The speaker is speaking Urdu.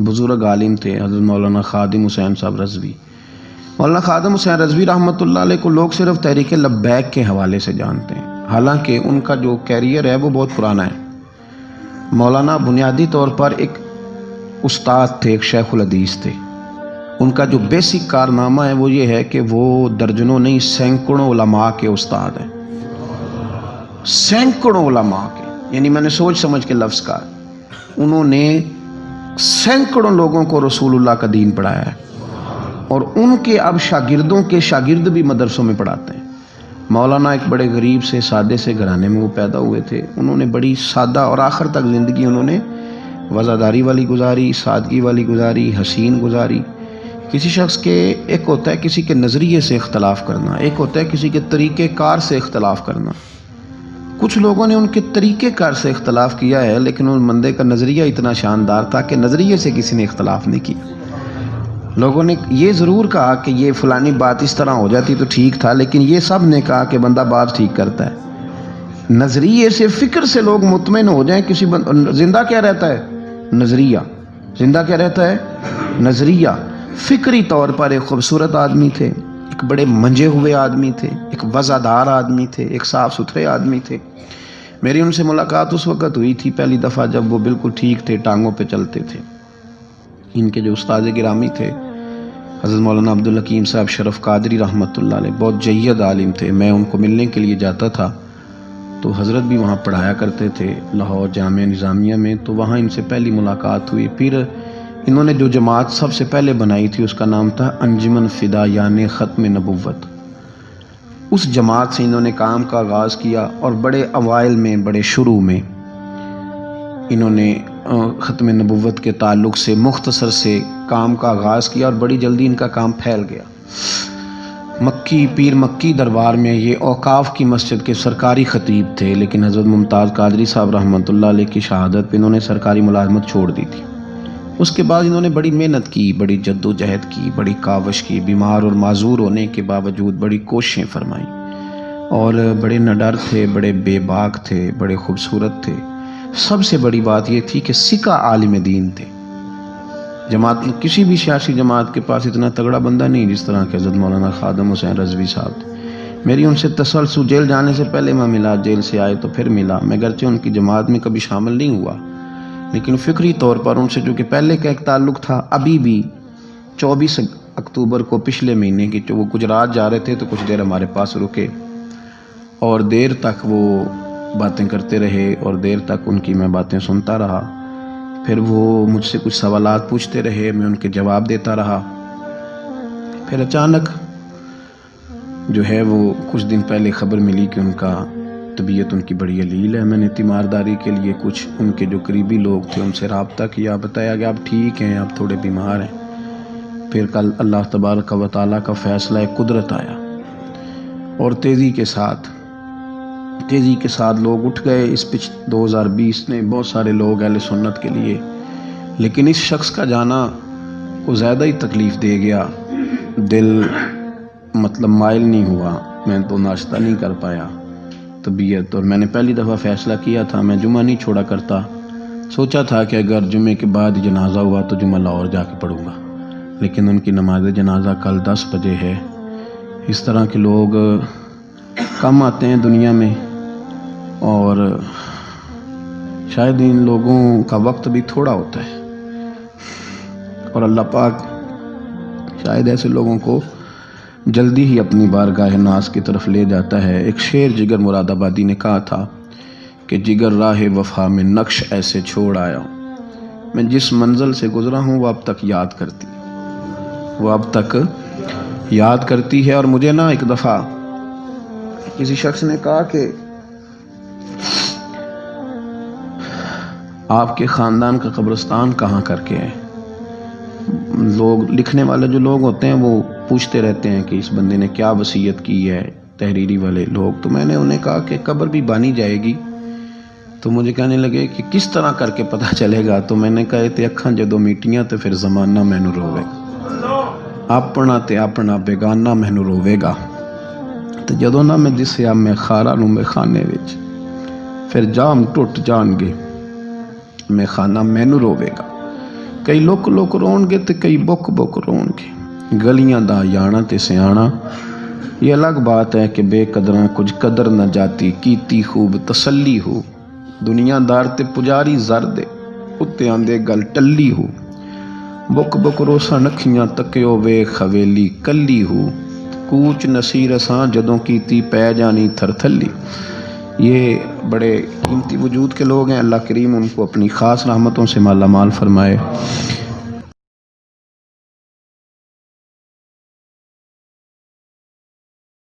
بزرگ عالم تھے حضرت مولانا خادم حسین صاحب رضوی۔ مولانا خادم حسین رضوی رحمۃ اللہ علیہ کو لوگ صرف تحریک لبیک کے حوالے سے جانتے ہیں، حالانکہ ان کا جو کیریئر ہے وہ بہت پرانا ہے۔ مولانا بنیادی طور پر ایک استاد تھے، ایک شیخ الحدیث تھے۔ ان کا جو بیسک کارنامہ ہے وہ یہ ہے کہ وہ درجنوں نہیں سینکڑوں علماء کے استاد ہیں، سینکڑوں علماء کے، یعنی میں نے سوچ سمجھ کے لفظ کہا، انہوں نے سینکڑوں لوگوں کو رسول اللہ کا دین پڑھایا ہے، اور ان کے اب شاگردوں کے شاگرد بھی مدرسوں میں پڑھاتے ہیں۔ مولانا ایک بڑے غریب سے سادے سے گھرانے میں وہ پیدا ہوئے تھے، انہوں نے بڑی سادہ اور آخر تک زندگی انہوں نے وزاداری والی گزاری، سادگی والی گزاری، حسین گزاری۔ کسی شخص کے ایک ہوتا ہے کسی کے نظریے سے اختلاف کرنا، ایک ہوتا ہے کسی کے طریقہ کار سے اختلاف کرنا۔ کچھ لوگوں نے ان کے طریقہ کار سے اختلاف کیا ہے، لیکن ان بندے کا نظریہ اتنا شاندار تھا کہ نظریے سے کسی نے اختلاف نہیں کیا۔ لوگوں نے یہ ضرور کہا کہ یہ فلانی بات اس طرح ہو جاتی تو ٹھیک تھا، لیکن یہ سب نے کہا کہ بندہ بات ٹھیک کرتا ہے۔ نظریے سے، فکر سے لوگ مطمئن ہو جائیں کسی زندہ کیا رہتا ہے؟ نظریہ۔ زندہ کیا رہتا ہے؟ نظریہ۔ فکری طور پر ایک خوبصورت آدمی تھے، ایک بڑے منجے ہوئے آدمی تھے، ایک وزادار آدمی تھے، ایک صاف ستھرے آدمی تھے۔ میری ان سے ملاقات اس وقت ہوئی تھی پہلی دفعہ جب وہ بالکل ٹھیک تھے، ٹانگوں پہ چلتے تھے۔ ان کے جو استاد گرامی تھے حضرت مولانا عبدالحکیم صاحب شرف قادری رحمۃ اللہ علیہ، بہت جید عالم تھے۔ میں ان کو ملنے کے لیے جاتا تھا تو حضرت بھی وہاں پڑھایا کرتے تھے لاہور جامعہ نظامیہ میں، تو وہاں ان سے پہلی ملاقات ہوئی۔ پھر انہوں نے جو جماعت سب سے پہلے بنائی تھی اس کا نام تھا انجمن فدایان ختم نبوت۔ اس جماعت سے انہوں نے کام کا آغاز کیا، اور بڑے اوائل میں، بڑے شروع میں انہوں نے ختم نبوت کے تعلق سے مختصر سے کام کا آغاز کیا، اور بڑی جلدی ان کا کام پھیل گیا۔ مکی پیر مکی دربار میں یہ اوقاف کی مسجد کے سرکاری خطیب تھے، لیکن حضرت ممتاز قادری صاحب رحمۃ اللہ علیہ کی شہادت پہ انہوں نے سرکاری ملازمت چھوڑ دی تھی۔ اس کے بعد انہوں نے بڑی محنت کی، بڑی جد و جہد کی، بڑی کاوش کی، بیمار اور معذور ہونے کے باوجود بڑی کوششیں فرمائیں، اور بڑے نڈر تھے، بڑے بے باک تھے، بڑے خوبصورت تھے۔ سب سے بڑی بات یہ تھی کہ سکہ عالم دین تھے۔ جماعت کسی بھی سیاسی جماعت کے پاس اتنا تگڑا بندہ نہیں جس طرح کہ حضرت مولانا خادم حسین رضوی صاحب تھے۔ میری ان سے تسلسل، جیل جانے سے پہلے میں ملا، جیل سے آئے تو پھر ملا۔ میں گرچہ ان کی جماعت میں کبھی شامل نہیں ہوا، لیکن فکری طور پر ان سے جو کہ پہلے کا ایک تعلق تھا، ابھی بھی 24 اکتوبر کو پچھلے مہینے کی وہ گجرات جا رہے تھے تو کچھ دیر ہمارے پاس رکے، اور دیر تک وہ باتیں کرتے رہے، اور دیر تک ان کی میں باتیں سنتا رہا۔ پھر وہ مجھ سے کچھ سوالات پوچھتے رہے، میں ان کے جواب دیتا رہا۔ پھر اچانک جو ہے وہ کچھ دن پہلے خبر ملی کہ ان کا طبیعت ان کی بڑی علیل ہے۔ میں نے تیمارداری کے لیے کچھ ان کے جو قریبی لوگ تھے ان سے رابطہ کیا، بتایا کہ آپ ٹھیک ہیں، آپ تھوڑے بیمار ہیں۔ پھر کل اللہ تبارک و تعالیٰ کا فیصلہ قدرت آیا، اور تیزی کے ساتھ لوگ اٹھ گئے۔ اس 2020 نے بہت سارے لوگ اہل سنت کے لیے، لیکن اس شخص کا جانا کو زیادہ ہی تکلیف دے گیا۔ دل مائل نہیں ہوا، میں تو ناشتہ نہیں کر پایا طبیعت، اور میں نے پہلی دفعہ فیصلہ کیا تھا میں جمعہ نہیں چھوڑا کرتا۔ سوچا تھا کہ اگر جمعے کے بعد جنازہ ہوا تو جمعہ لاہور جا کے پڑھوں گا، لیکن ان کی نماز جنازہ کل 10 بجے ہے۔ اس طرح کے لوگ کم آتے ہیں دنیا میں، اور شاید ان لوگوں کا وقت بھی تھوڑا ہوتا ہے، اور اللہ پاک شاید ایسے لوگوں کو جلدی ہی اپنی بارگاہ ناز کی طرف لے جاتا ہے۔ ایک شعر جگر مراد آبادی نے کہا تھا کہ جگر راہ وفا میں نقش ایسے چھوڑ آیا ہوں، میں جس منزل سے گزرا ہوں وہ اب تک یاد کرتی ہے۔ اور مجھے نا ایک دفعہ کسی شخص نے کہا کہ آپ کے خاندان کا قبرستان کہاں کر کے ہے؟ لوگ لکھنے والے جو لوگ ہوتے ہیں وہ پوچھتے رہتے ہیں کہ اس بندے نے کیا وصیت کی ہے، تحریری والے لوگ۔ تو میں نے انہیں کہا کہ قبر بھی بانی جائے گی۔ تو مجھے کہنے لگے کہ کس طرح کر کے پتہ چلے گا؟ تو میں نے کہا تے اکھاں جدوں میٹیاں تو پھر زمانہ مینوں روے گا، اپنا تے اپنا بیگانہ مینوں روے گا، تے جدوں نہ میں دسیا میں خارا نوں میں خانے وچ، پھر جام ٹوٹ جان گے میں خانہ مینوں روے گا۔ کئی لک لک رون گے تو کئی بک بک رون گے، گلیاں دا یانا تے سیانا۔ یہ الگ بات ہے کہ بے قدراں کچھ قدر نہ جاتی، کیتی خوب تسلی ہو، دنیا دار تے پجاری زر دے اتے آندے گل ٹلی ہو، بک بک روسا نکھیاں تکیو وے خویلی کلی ہو، کوچ نصیر اساں جدوں کیتی پے جانی تھر تھلی۔ یہ بڑے قیمتی وجود کے لوگ ہیں، اللہ کریم ان کو اپنی خاص رحمتوں سے مالا مال فرمائے۔